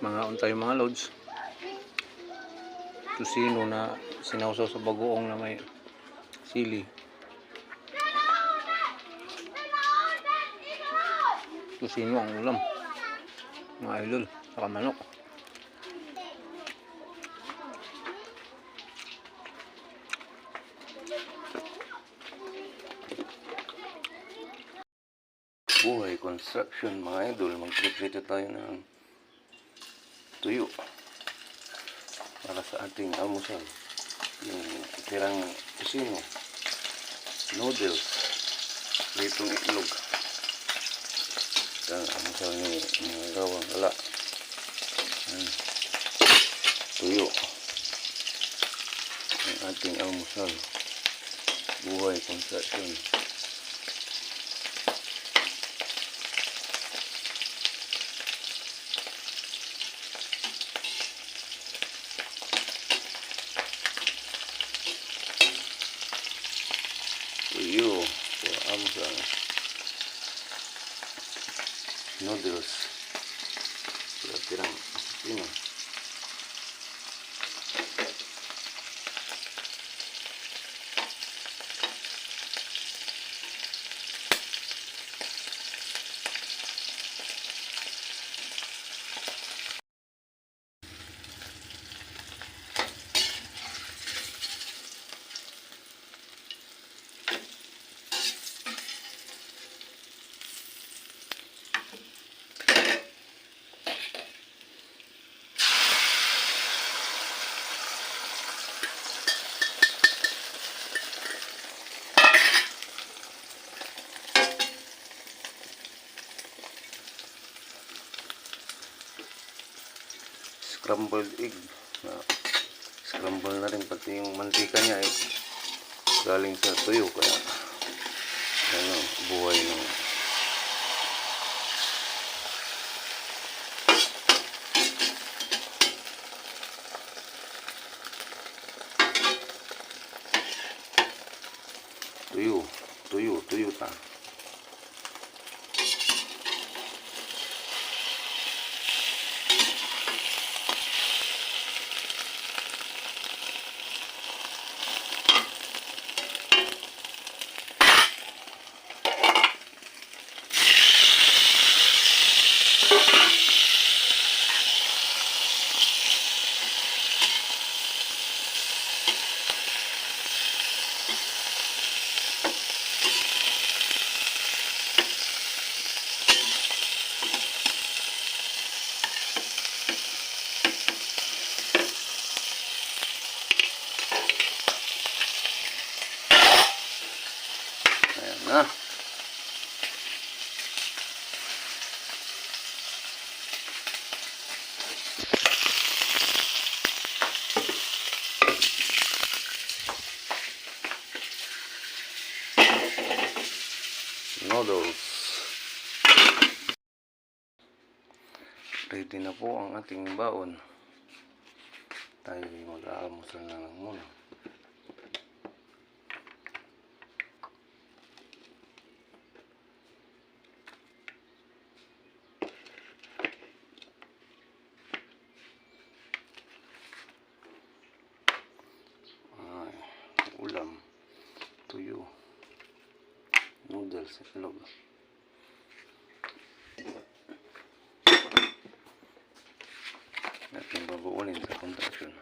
Mga untay mga lods. Tusino na sinawsaw sa bagoong na may sili. Tusino ang ulam. Mga idol, saka manok. Buhay construction mga idol, magprito tayo ng tuyo para sa ating almusal. Yung tirang kusino, noodles, pritong itlog. Ang almusal ni mga gawang gala. Tuyo ang ating almusal. Buhay construction. Tuyo for almusal. Noodles para tirang kusino. Scrambled egg. Scramble na rin pati yung mantika niya galing sa tuyo kaya ano, buhay ng tuyo ta. Ayan na. Noodles. Ready na po ang ating baon. Tayo mag-aalmusal na lang muna. Ulam, tuyo, noodles, itlog. Natin babuunin sa contraction.